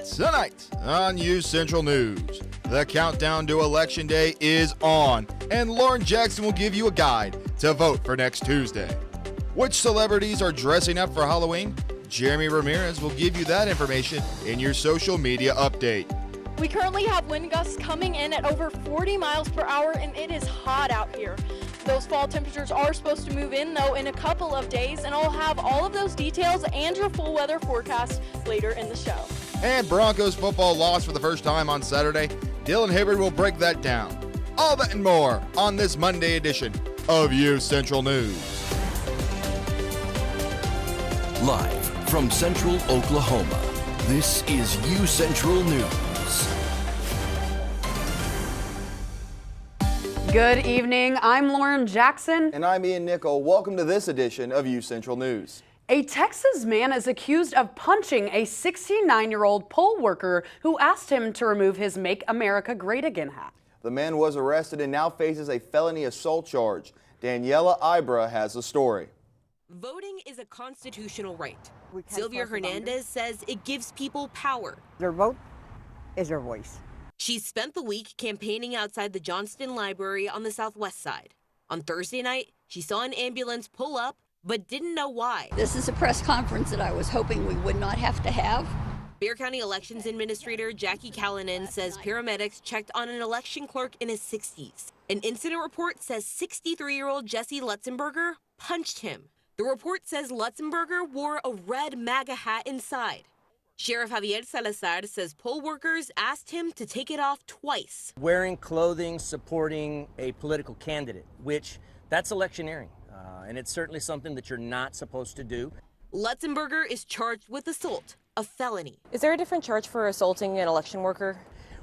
Tonight on UCentral News, the countdown to Election Day is on, and Lauren Jackson will give you a guide to vote for next Tuesday. Which celebrities are dressing up for Halloween? Jeremy Ramirez will give you that information in your social media update. We currently have wind gusts coming in at over 40 miles per hour, and it is hot out here. Those fall temperatures are supposed to move in, though, in a couple of days, and I'll have all of those details and your full weather forecast later in the show. And Broncos football lost for the first time on Saturday. Dylan Hibbard will break that down. All that and more on this Monday edition of UCentral News. Live from Central Oklahoma, this is UCentral News. Good evening, I'm Lauren Jackson. And I'm Ian Nickel. Welcome to this edition of UCentral News. A Texas man is accused of punching a 69-year-old poll worker who asked him to remove his Make America Great Again hat. The man was arrested and now faces a felony assault charge. Daniela Ibra has the story. Voting is a constitutional right. Sylvia Hernandez says it gives people power. Their vote is their voice. She spent the week campaigning outside the Johnston Library on the southwest side. On Thursday night, she saw an ambulance pull up, but didn't know why. This is a press conference that I was hoping we would not have to have. Bexar County Elections Administrator Jackie Callanan says paramedics checked on an election clerk in his 60s. An incident report says 63-year-old Jesse Lutzenberger punched him. The report says Lutzenberger wore a red MAGA hat inside. Sheriff Javier Salazar says poll workers asked him to take it off twice. Wearing clothing supporting a political candidate, which that's electioneering, and it's certainly something that you're not supposed to do. Lutzenberger is charged with assault, a felony. Is there a different charge for assaulting an election worker?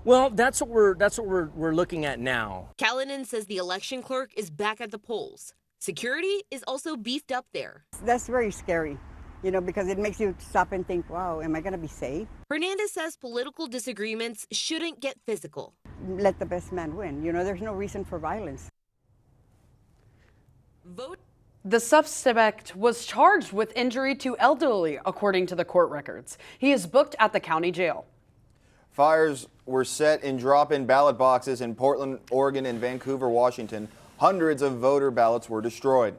Well, that's what we're looking at now. Callanan says the election clerk is back at the polls. Security is also beefed up there. That's very scary, because it makes you stop and think, wow, am I going to be safe? Hernandez says political disagreements shouldn't get physical. Let the best man win. There's no reason for violence. Vote. The suspect was charged with injury to elderly, according to the court records. He is booked at the county jail. Fires were set in drop-in ballot boxes in Portland, Oregon, and Vancouver, Washington. Hundreds of voter ballots were destroyed.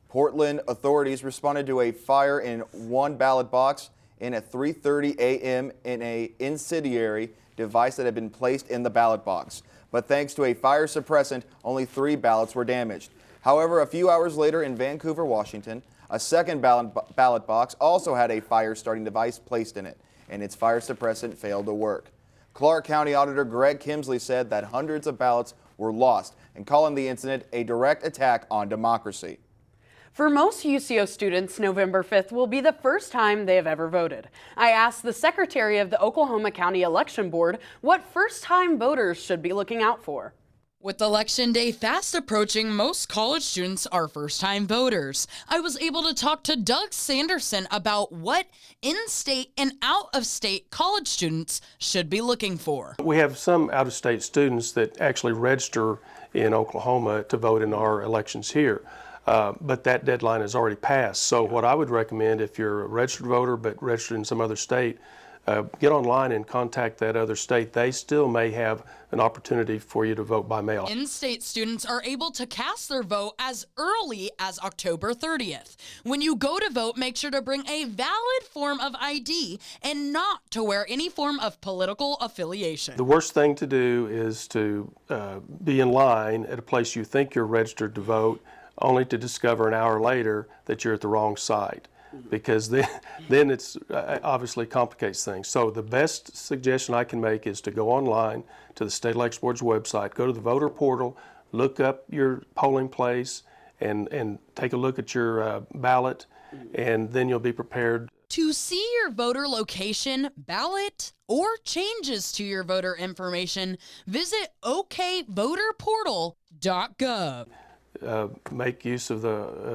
Portland authorities responded to a fire in one ballot box at 3:30 a.m. in an incendiary device that had been placed in the ballot box. But thanks to a fire suppressant, only 3 ballots were damaged. However, a few hours later in Vancouver, Washington, a second ballot box also had a fire-starting device placed in it, and its fire suppressant failed to work. Clark County Auditor Greg Kimsley said that hundreds of ballots were lost and calling the incident a direct attack on democracy. For most UCO students, November 5th will be the first time they have ever voted. I asked the secretary of the Oklahoma County Election Board what first-time voters should be looking out for. With Election Day fast approaching, most college students are first-time voters. I was able to talk to Doug Sanderson about what in-state and out-of-state college students should be looking for. We have some out-of-state students that actually register in Oklahoma to vote in our elections here. But that deadline has already passed. So what I would recommend, if you're a registered voter but registered in some other state, get online and contact that other state. They still may have an opportunity for you to vote by mail. In-state students are able to cast their vote as early as October 30th. When you go to vote, make sure to bring a valid form of ID and not to wear any form of political affiliation. The worst thing to do is to be in line at a place you think you're registered to vote, only to discover an hour later that you're at the wrong site, because then it's obviously complicates things. So the best suggestion I can make is to go online to the State Election Board's website, go to the voter portal, look up your polling place, and take a look at your ballot, and then you'll be prepared. To see your voter location, ballot, or changes to your voter information, visit okvoterportal.gov. Make use of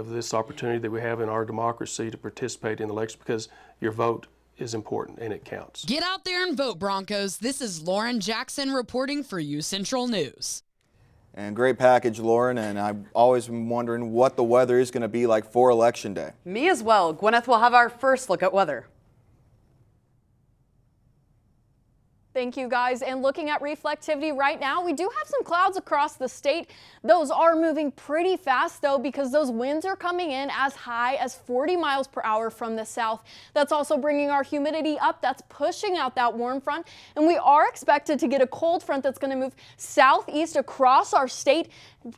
this opportunity that we have in our democracy to participate in the election, because your vote is important and it counts. Get out there and vote, Broncos. This is Lauren Jackson reporting for UCentral News. And great package, Lauren, and I've always been wondering what the weather is going to be like for Election Day. Me as well. Gwyneth will have our first look at weather. Thank you, guys. And looking at reflectivity right now, we do have some clouds across the state. Those are moving pretty fast, though, because those winds are coming in as high as 40 miles per hour from the south. That's also bringing our humidity up. That's pushing out that warm front. And we are expected to get a cold front that's going to move southeast across our state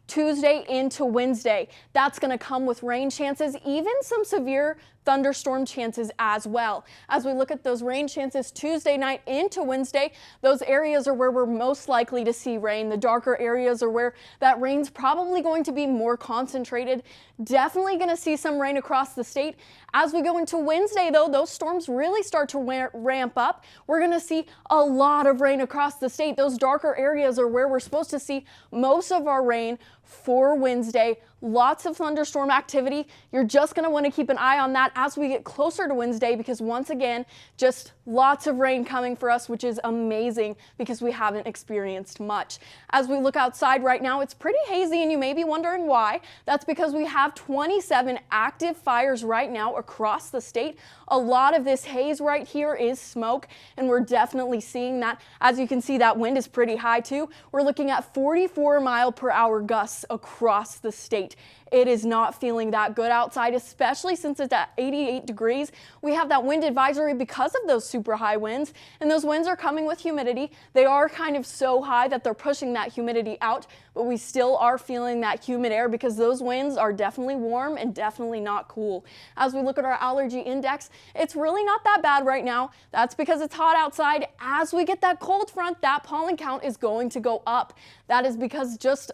Tuesday into Wednesday. That's going to come with rain chances, even some severe thunderstorm chances as well. As we look at those rain chances Tuesday night into Wednesday, those areas are where we're most likely to see rain. The darker areas are where that rain's probably going to be more concentrated. Definitely going to see some rain across the state. As we go into Wednesday, though, those storms really start to ramp up. We're going to see a lot of rain across the state. Those darker areas are where we're supposed to see most of our rain for Wednesday. Lots of thunderstorm activity. You're just going to want to keep an eye on that as we get closer to Wednesday, because once again, just lots of rain coming for us, which is amazing because we haven't experienced much. As we look outside right now, it's pretty hazy, and you may be wondering why. That's because we have 27 active fires right now across the state. A lot of this haze right here is smoke, and we're definitely seeing that. As you can see, that wind is pretty high too. We're looking at 44-mile-per-hour gusts across the state. It is not feeling that good outside, especially since it's at 88 degrees. We have that wind advisory because of those super high winds, and those winds are coming with humidity. They are kind of so high that they're pushing that humidity out, but we still are feeling that humid air because those winds are definitely warm and definitely not cool. As we look at our allergy index, it's really not that bad right now. That's because it's hot outside. As we get that cold front, that pollen count is going to go up. That is because just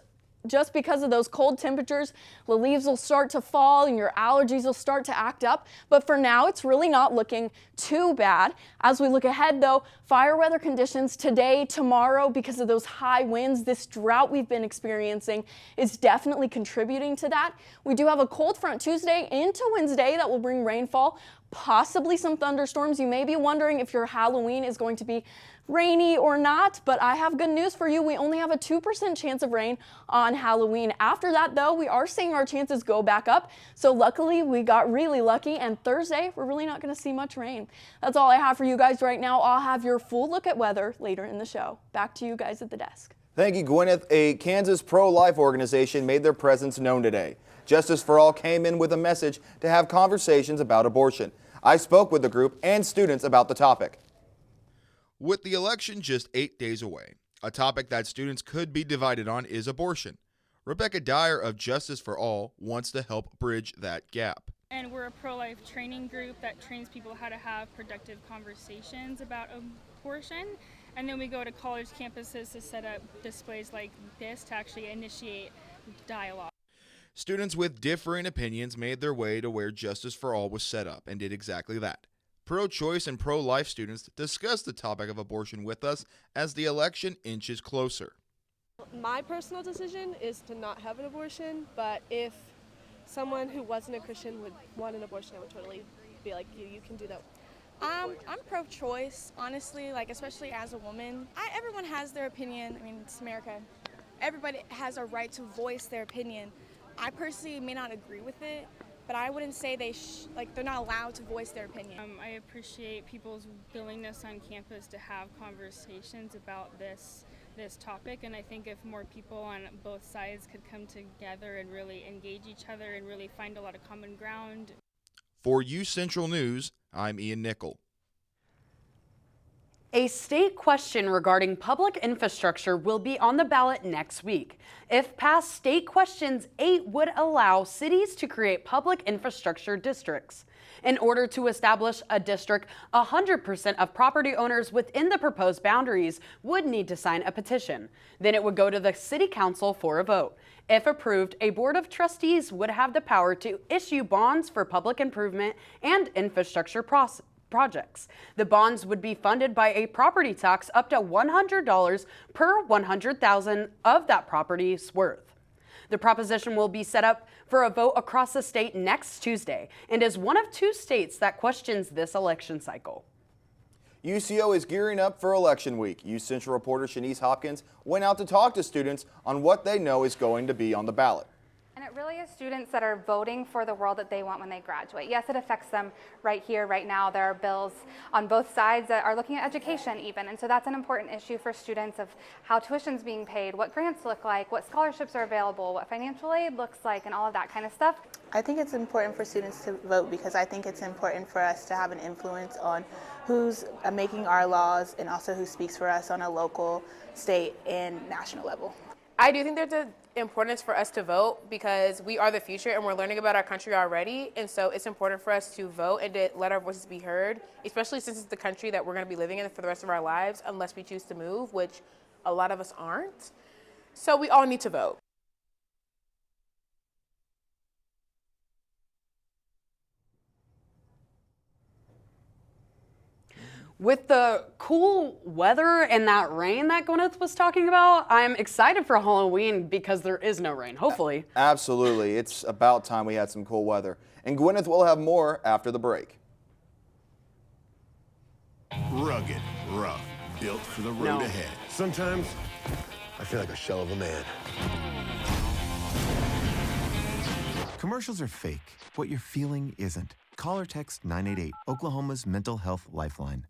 because of those cold temperatures, the leaves will start to fall and your allergies will start to act up. But for now, it's really not looking too bad. As we look ahead, though, fire weather conditions today, tomorrow, because of those high winds, this drought we've been experiencing is definitely contributing to that. We do have a cold front Tuesday into Wednesday that will bring rainfall, possibly some thunderstorms. You may be wondering if your Halloween is going to be rainy or not, but I have good news for you. We only have a 2% chance of rain on Halloween. After that, though, we are seeing our chances go back up. So luckily, we got really lucky, and Thursday, we're really not going to see much rain. That's all I have for you guys right now. I'll have your full look at weather later in the show. Back to you guys at the desk. Thank you, Gwyneth. A Kansas pro-life organization made their presence known today. Justice for All came in with a message to have conversations about abortion. I spoke with the group and students about the topic. With the election just 8 days away, a topic that students could be divided on is abortion. Rebecca Dyer of Justice for All wants to help bridge that gap. And we're a pro-life training group that trains people how to have productive conversations about abortion. And then we go to college campuses to set up displays like this to actually initiate dialogue. Students with differing opinions made their way to where Justice for All was set up and did exactly that. Pro-choice and pro-life students discussed the topic of abortion with us as the election inches closer. My personal decision is to not have an abortion, but if someone who wasn't a Christian would want an abortion, I would totally be like, you can do that. I'm pro-choice, honestly, like especially as a woman. Everyone has their opinion. I mean, it's America. Everybody has a right to voice their opinion. I personally may not agree with it, but I wouldn't say they're not allowed to voice their opinion. I appreciate people's willingness on campus to have conversations about this topic, and I think if more people on both sides could come together and really engage each other and really find a lot of common ground. For UCentral News, I'm Ian Nickel. A state question regarding public infrastructure will be on the ballot next week. If passed, State Questions 8 would allow cities to create public infrastructure districts. In order to establish a district, 100% of property owners within the proposed boundaries would need to sign a petition. Then it would go to the City Council for a vote. If approved, a Board of Trustees would have the power to issue bonds for public improvement and infrastructure projects. The bonds would be funded by a property tax up to $100 per 100,000 of that property's worth. The proposition will be set up for a vote across the state next Tuesday and is one of 2 states that questions this election cycle. UCO is gearing up for election week. UCentral reporter Shanice Hopkins went out to talk to students on what they know is going to be on the ballot. And it really is students that are voting for the world that they want when they graduate. Yes, it affects them right here, right now. There are bills on both sides that are looking at education even. And so that's an important issue for students of how tuition's being paid, what grants look like, what scholarships are available, what financial aid looks like, and all of that kind of stuff. I think it's important for students to vote because I think it's important for us to have an influence on who's making our laws and also who speaks for us on a local, state, and national level. I do think there's an importance for us to vote because we are the future and we're learning about our country already. And so it's important for us to vote and to let our voices be heard, especially since it's the country that we're going to be living in for the rest of our lives unless we choose to move, which a lot of us aren't. So we all need to vote. With the cool weather and that rain that Gwyneth was talking about, I'm excited for Halloween because there is no rain, hopefully. Absolutely. It's about time we had some cool weather. And Gwyneth will have more after the break. Rugged, rough, built for the road ahead. Sometimes I feel like a shell of a man. Commercials are fake. What you're feeling isn't. Call or text 988, Oklahoma's mental health lifeline.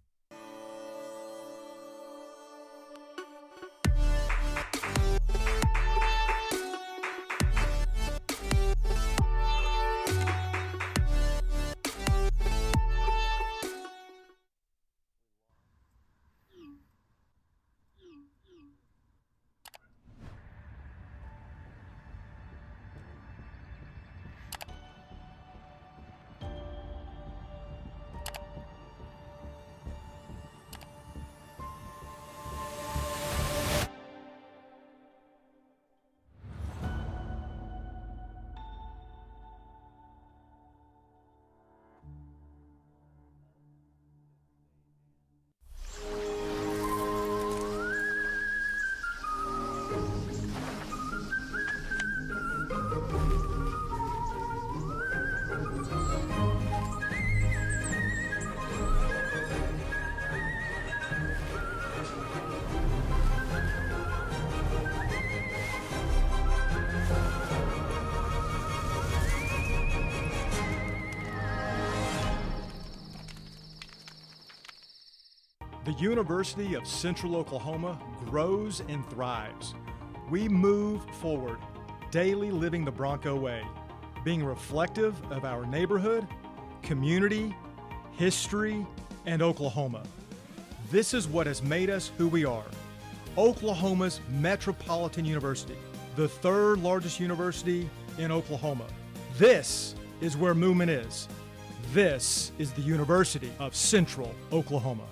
The University of Central Oklahoma grows and thrives. We move forward, daily living the Bronco way, being reflective of our neighborhood, community, history, and Oklahoma. This is what has made us who we are. Oklahoma's Metropolitan University, the third largest university in Oklahoma. This is where movement is. This is the University of Central Oklahoma.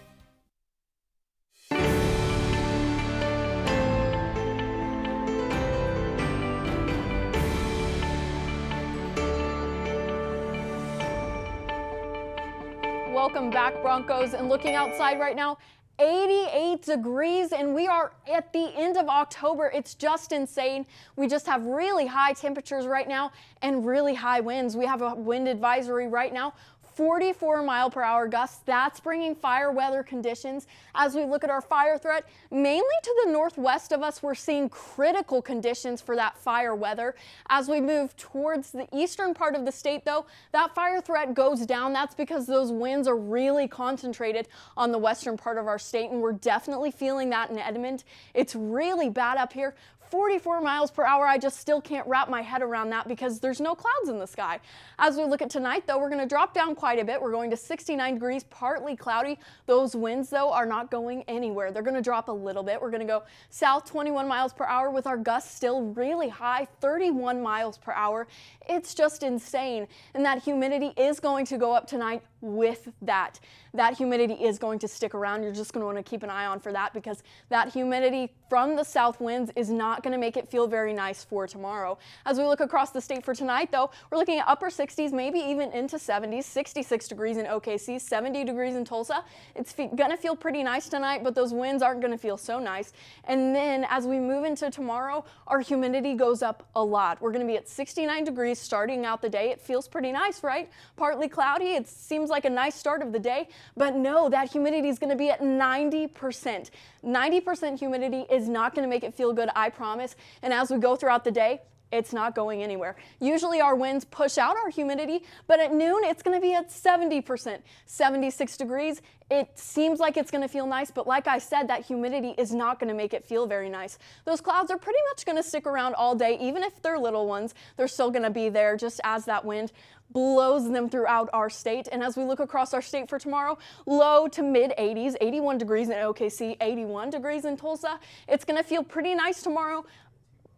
Welcome back, Broncos. And looking outside right now, 88 degrees, and we are at the end of October. It's just insane. We just have really high temperatures right now and really high winds. We have a wind advisory right now. 44-mile-per-hour gusts. That's bringing fire weather conditions. As we look at our fire threat, mainly to the northwest of us, we're seeing critical conditions for that fire weather. As we move towards the eastern part of the state, though, that fire threat goes down. That's because those winds are really concentrated on the western part of our state, and we're definitely feeling that in Edmond. It's really bad up here. 44 miles per hour, I just still can't wrap my head around that because there's no clouds in the sky. As we look at tonight, though, we're going to drop down quite a bit. We're going to 69 degrees, partly cloudy. Those winds, though, are not going anywhere. They're going to drop a little bit. We're going to go south 21 miles per hour with our gusts still really high, 31 miles per hour. It's just insane. And that humidity is going to go up tonight with that. That humidity is going to stick around. You're just going to want to keep an eye on for that because that humidity from the south winds is not going to make it feel very nice for tomorrow. As we look across the state for tonight, though, we're looking at upper 60s, maybe even into 70s, 66 degrees in OKC, 70 degrees in Tulsa. It's going to feel pretty nice tonight, but those winds aren't going to feel so nice. And then as we move into tomorrow, our humidity goes up a lot. We're going to be at 69 degrees starting out the day. It feels pretty nice, right? Partly cloudy. It seems like a nice start of the day, but no, that humidity is going to be at 90%. 90% humidity is not going to make it feel good, I promise. And as we go throughout the day, It's not going anywhere. Usually our winds push out our humidity, but at noon it's going to be at 70%, 76 degrees. It seems like it's going to feel nice, but like I said, that humidity is not going to make it feel very nice. Those clouds are pretty much going to stick around all day, even if they're little ones. They're still going to be there just as that wind blows them throughout our state. And as we look across our state for tomorrow, low to mid 80s, 81 degrees in OKC, 81 degrees in Tulsa. It's going to feel pretty nice tomorrow.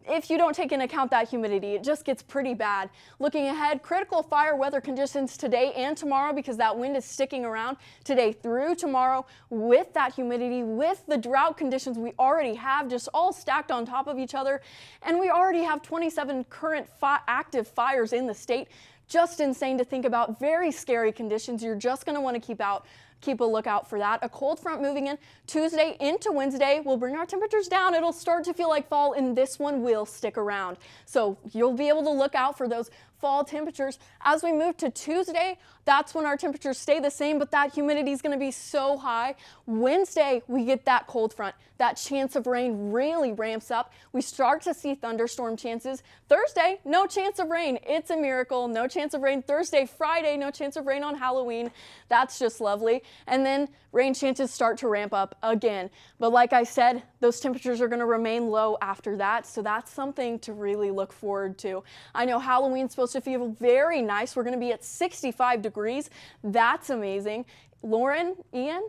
If you don't take into account that humidity, it just gets pretty bad. Looking ahead, critical fire weather conditions today and tomorrow because that wind is sticking around today through tomorrow with that humidity, with the drought conditions we already have just all stacked on top of each other. And we already have 27 current active fires in the state. Just insane to think about. Very scary conditions. You're just going to want to keep a lookout for that. A cold front moving in Tuesday into Wednesday will bring our temperatures down. It'll start to feel like fall, and this one will stick around. So you'll be able to look out for those fall temperatures. As we move to Tuesday, that's when our temperatures stay the same, but that humidity is going to be so high. Wednesday, we get that cold front. That chance of rain really ramps up. We start to see thunderstorm chances. Thursday, no chance of rain. It's a miracle. No chance of rain Thursday. Friday, no chance of rain on Halloween. That's just lovely. And then rain chances start to ramp up again. But like I said, those temperatures are going to remain low after that, so that's something to really look forward to. I know Halloween's supposed to feel very nice. We're going to be at 65 degrees. That's amazing. Lauren, Ian?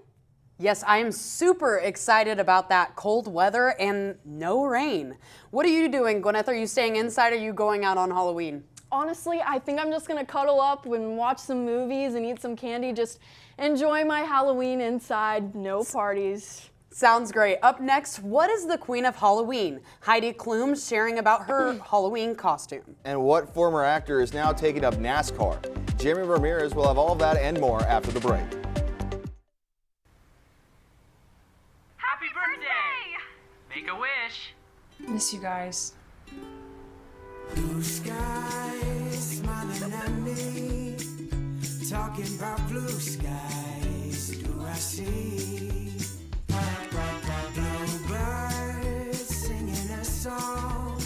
Yes, I am super excited about that cold weather and no rain. What are you doing, Gwyneth? Are you staying inside or are you going out on Halloween? Honestly, I think I'm just going to cuddle up and watch some movies and eat some candy. Just enjoy my Halloween inside. No parties. Sounds great. Up next, what is the Queen of Halloween? Heidi Klum sharing about her Halloween costume. And what former actor is now taking up NASCAR? Jeremy Ramirez will have all of that and more after the break. Happy birthday! Make a wish. Miss you guys. Blue skies smiling at me, talking about blue skies. Do I see bluebirds singing a song,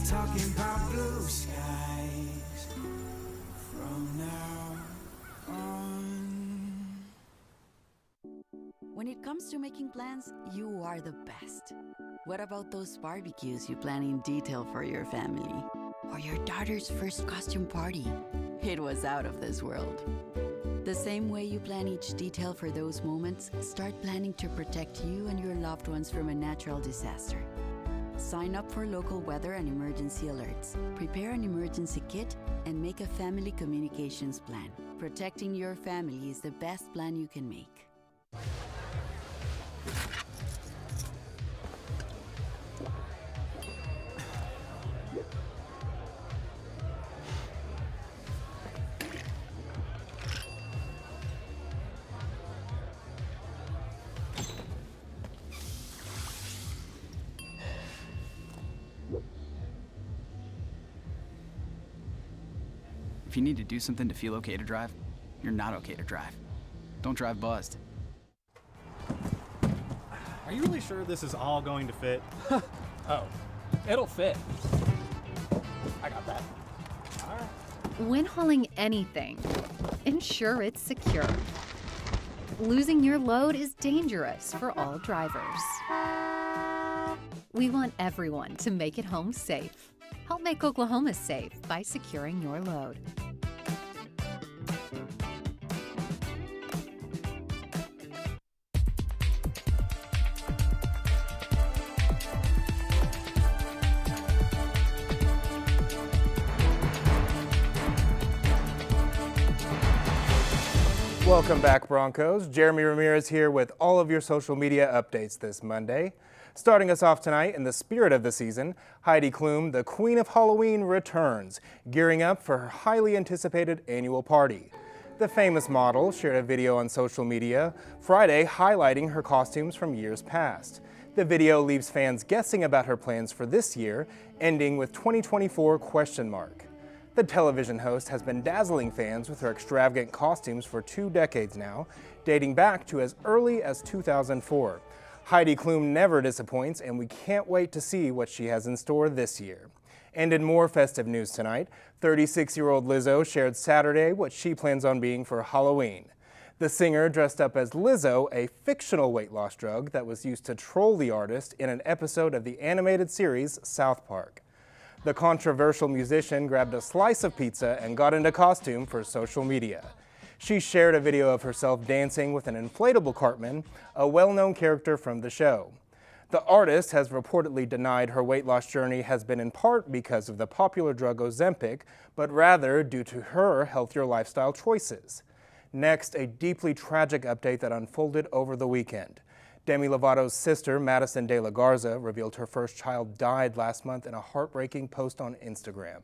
talking about blue skies from now on? When it comes to making plans, you are the best. What about those barbecues you plan in detail for your family? Or your daughter's first costume party? It was out of this world. The same way you plan each detail for those moments, start planning to protect you and your loved ones from a natural disaster. Sign up for local weather and emergency alerts. Prepare an emergency kit and make a family communications plan. Protecting your family is the best plan you can make. If you need to do something to feel okay to drive, you're not okay to drive. Don't drive buzzed. Are you really sure this is all going to fit? Oh, it'll fit. I got that. All right. When hauling anything, ensure it's secure. Losing your load is dangerous for all drivers. We want everyone to make it home safe. Help make Oklahoma safe by securing your load. Welcome back, Broncos. Jeremy Ramirez here with all of your social media updates this Monday. Starting us off tonight in the spirit of the season, Heidi Klum, the Queen of Halloween, returns, gearing up for her highly anticipated annual party. The famous model shared a video on social media Friday highlighting her costumes from years past. The video leaves fans guessing about her plans for this year, ending with 2024 ? The television host has been dazzling fans with her extravagant costumes for 2 decades now, dating back to as early as 2004. Heidi Klum never disappoints, and we can't wait to see what she has in store this year. And in more festive news tonight, 36-year-old Lizzo shared Saturday what she plans on being for Halloween. The singer dressed up as Lizzo, a fictional weight loss drug that was used to troll the artist in an episode of the animated series South Park. The controversial musician grabbed a slice of pizza and got into costume for social media. She shared a video of herself dancing with an inflatable Cartman, a well-known character from the show. The artist has reportedly denied her weight loss journey has been in part because of the popular drug Ozempic, but rather due to her healthier lifestyle choices. Next, a deeply tragic update that unfolded over the weekend. Demi Lovato's sister, Madison De La Garza, revealed her first child died last month in a heartbreaking post on Instagram.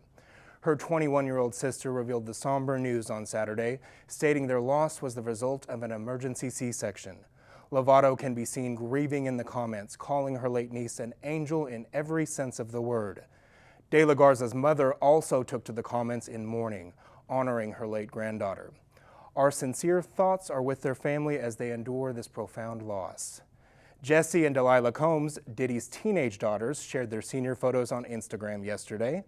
Her 21-year-old sister revealed the somber news on Saturday, stating their loss was the result of an emergency C-section. Lovato can be seen grieving in the comments, calling her late niece an angel in every sense of the word. De La Garza's mother also took to the comments in mourning, honoring her late granddaughter. Our sincere thoughts are with their family as they endure this profound loss. Jesse and Delilah Combs, Diddy's teenage daughters, shared their senior photos on Instagram yesterday.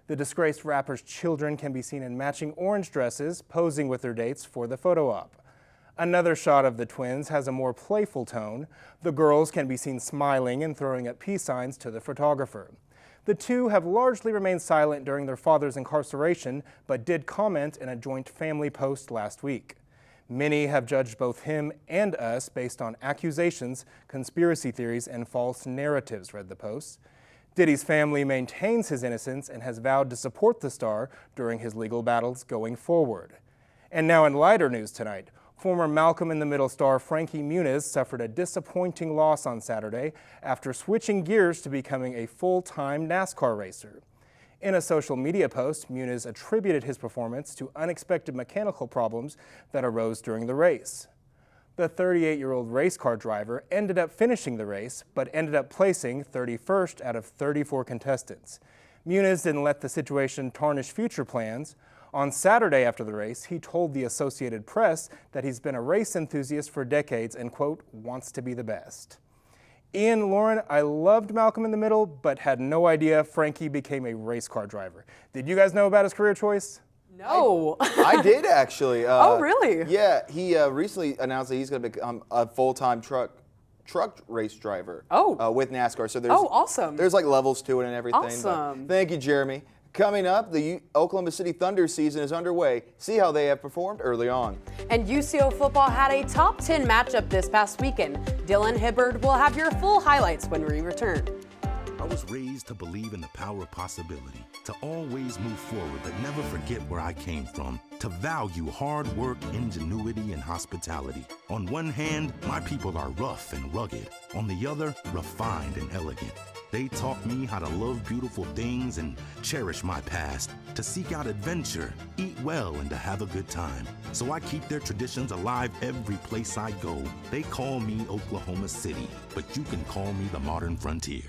The disgraced rapper's children can be seen in matching orange dresses, posing with their dates for the photo op. Another shot of the twins has a more playful tone. The girls can be seen smiling and throwing up peace signs to the photographer. The two have largely remained silent during their father's incarceration, but did comment in a joint family post last week. Many have judged both him and us based on accusations, conspiracy theories, and false narratives, read the post. Diddy's family maintains his innocence and has vowed to support the star during his legal battles going forward. And now in lighter news tonight, former Malcolm in the Middle star Frankie Muniz suffered a disappointing loss on Saturday after switching gears to becoming a full-time NASCAR racer. In a social media post, Muniz attributed his performance to unexpected mechanical problems that arose during the race. The 38-year-old race car driver ended up finishing the race, but ended up placing 31st out of 34 contestants. Muniz didn't let the situation tarnish future plans. On Saturday after the race, he told the Associated Press that he's been a race enthusiast for decades and, quote, wants to be the best. Ian, Lauren, I loved Malcolm in the Middle, but had no idea Frankie became a race car driver. Did you guys know about his career choice? No. I did actually. Oh, really? Yeah, he recently announced that he's going to become a full-time truck race driver. With NASCAR. So there's awesome. There's like levels to it and everything. Awesome. Thank you, Jeremy. Coming up, the Oklahoma City Thunder season is underway. See how they have performed early on. And UCO football had a top 10 matchup this past weekend. Dylan Hibbard will have your full highlights when we return. I was raised to believe in the power of possibility, to always move forward but never forget where I came from, to value hard work, ingenuity, and hospitality. On one hand, my people are rough and rugged. On the other, refined and elegant. They taught me how to love beautiful things and cherish my past, to seek out adventure, eat well, and to have a good time. So I keep their traditions alive every place I go. They call me Oklahoma City, but you can call me the modern frontier.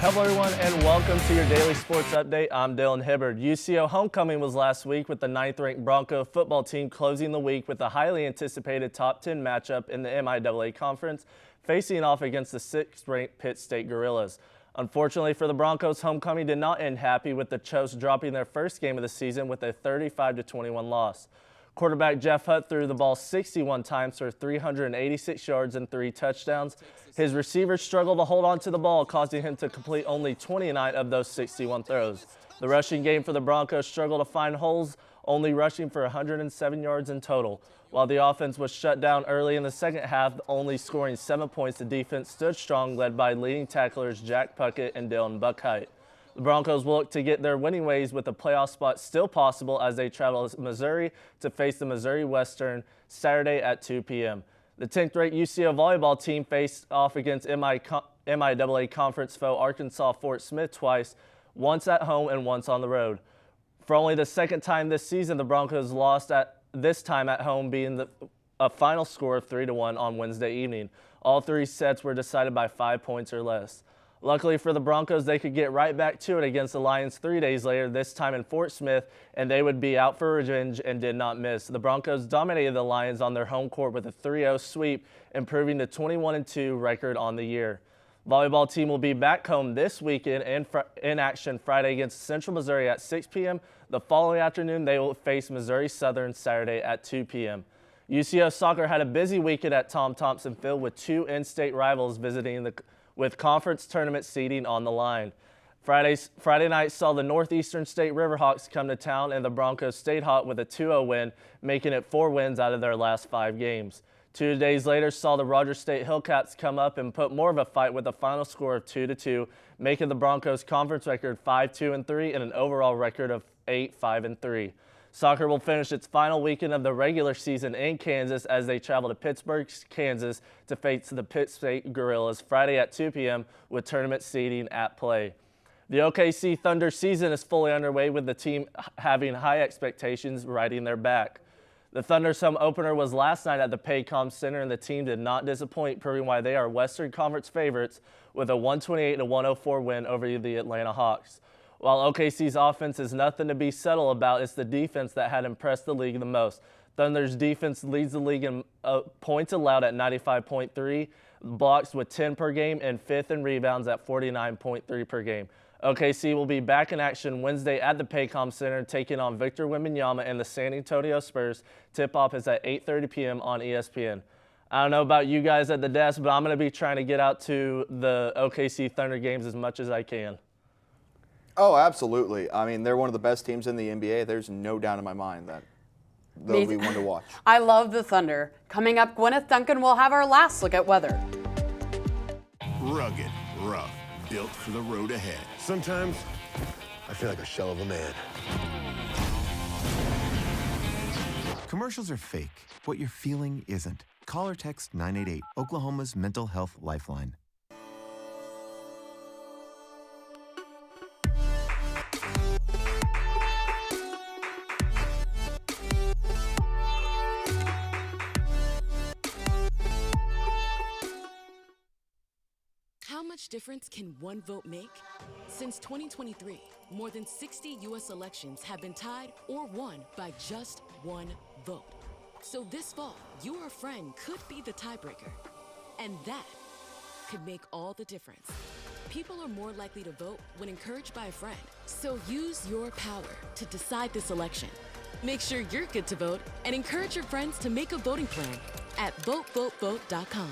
Hello everyone and welcome to your daily sports update. I'm Dylan Hibbard. UCO homecoming was last week with the 9th-ranked Bronco football team closing the week with a highly anticipated top 10 matchup in the MIAA conference, facing off against the 6th-ranked Pitt State Gorillas. Unfortunately for the Broncos, homecoming did not end happy, with the Chos dropping their first game of the season with a 35-21 loss. Quarterback Jeff Hutt threw the ball 61 times for 386 yards and 3 touchdowns. His receivers struggled to hold on to the ball, causing him to complete only 29 of those 61 throws. The rushing game for the Broncos struggled to find holes, only rushing for 107 yards in total. While the offense was shut down early in the second half, only scoring 7 points, the defense stood strong, led by leading tacklers Jack Puckett and Dylan Buckheit. The Broncos will look to get their winning ways with a playoff spot still possible as they travel to Missouri to face the Missouri Western Saturday at 2 p.m. The 10th-ranked UCO volleyball team faced off against MIAA conference foe Arkansas Fort Smith twice, once at home and once on the road. For only the second time this season, the Broncos lost this time at home, being a final score of 3-1 on Wednesday evening. All 3 sets were decided by 5 points or less. Luckily for the Broncos, they could get right back to it against the Lions 3 days later, this time in Fort Smith, and they would be out for revenge and did not miss. The Broncos dominated the Lions on their home court with a 3-0 sweep, improving the 21-2 record on the year. Volleyball team will be back home this weekend in action Friday against Central Missouri at 6 p.m. The following afternoon, they will face Missouri Southern Saturday at 2 p.m. UCO soccer had a busy weekend at Tom Thompson Field with 2 in-state rivals visiting with conference tournament seeding on the line. Friday night saw the Northeastern State Riverhawks come to town, and the Broncos stayed hot with a 2-0 win, making it 4 wins out of their last 5 games. 2 days later saw the Rogers State Hillcats come up and put more of a fight with a final score of 2-2, making the Broncos conference record 5-2-3 and an overall record of 8-5-3. Soccer will finish its final weekend of the regular season in Kansas as they travel to Pittsburgh, Kansas to face the Pitt State Gorillas Friday at 2 p.m. with tournament seeding at play. The OKC Thunder season is fully underway, with the team having high expectations riding their back. The Thunder's home opener was last night at the Paycom Center, and the team did not disappoint, proving why they are Western Conference favorites with a 128-104 win over the Atlanta Hawks. While OKC's offense is nothing to be subtle about, it's the defense that had impressed the league the most. Thunder's defense leads the league in points allowed at 95.3, blocks with 10 per game, and 5th in rebounds at 49.3 per game. OKC will be back in action Wednesday at the Paycom Center, taking on Victor Wembanyama and the San Antonio Spurs. Tip-off is at 8:30 p.m. on ESPN. I don't know about you guys at the desk, but I'm going to be trying to get out to the OKC Thunder games as much as I can. Oh, absolutely. I mean, they're one of the best teams in the NBA. There's no doubt in my mind that they'll be one to watch. I love the Thunder. Coming up, Gwyneth Duncan will have our last look at weather. Rugged, rough, built for the road ahead. Sometimes I feel like a shell of a man. Commercials are fake. What you're feeling isn't. Call or text 988, Oklahoma's mental health lifeline. How much difference can one vote make? Since 2023, more than 60 U.S. elections have been tied or won by just one vote. So this fall, your friend could be the tiebreaker. And that could make all the difference. People are more likely to vote when encouraged by a friend. So use your power to decide this election. Make sure you're good to vote and encourage your friends to make a voting plan at votevotevote.com.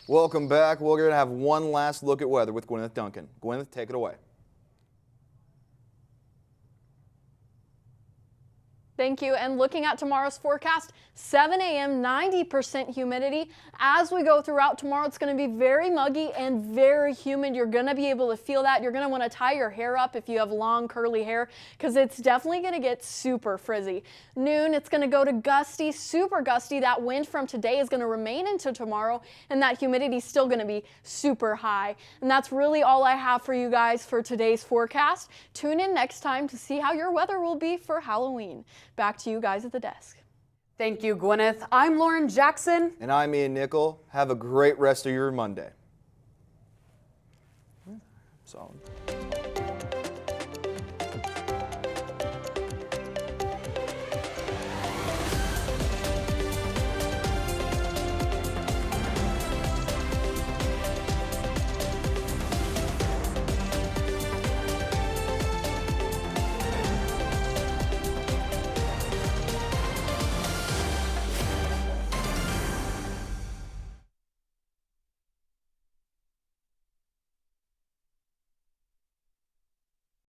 Welcome back. We're going to have one last look at weather with Gwyneth Duncan. Gwyneth, take it away. Thank you. And looking at tomorrow's forecast, 7 a.m., 90% humidity. As we go throughout tomorrow, it's going to be very muggy and very humid. You're going to be able to feel that. You're going to want to tie your hair up if you have long curly hair, because it's definitely going to get super frizzy. Noon, it's going to go to gusty, super gusty. That wind from today is going to remain into tomorrow, and that humidity is still going to be super high. And that's really all I have for you guys for today's forecast. Tune in next time to see how your weather will be for Halloween. Back to you guys at the desk. Thank you, Gwyneth. I'm Lauren Jackson. And I'm Ian Nickel. Have a great rest of your Monday. Solid.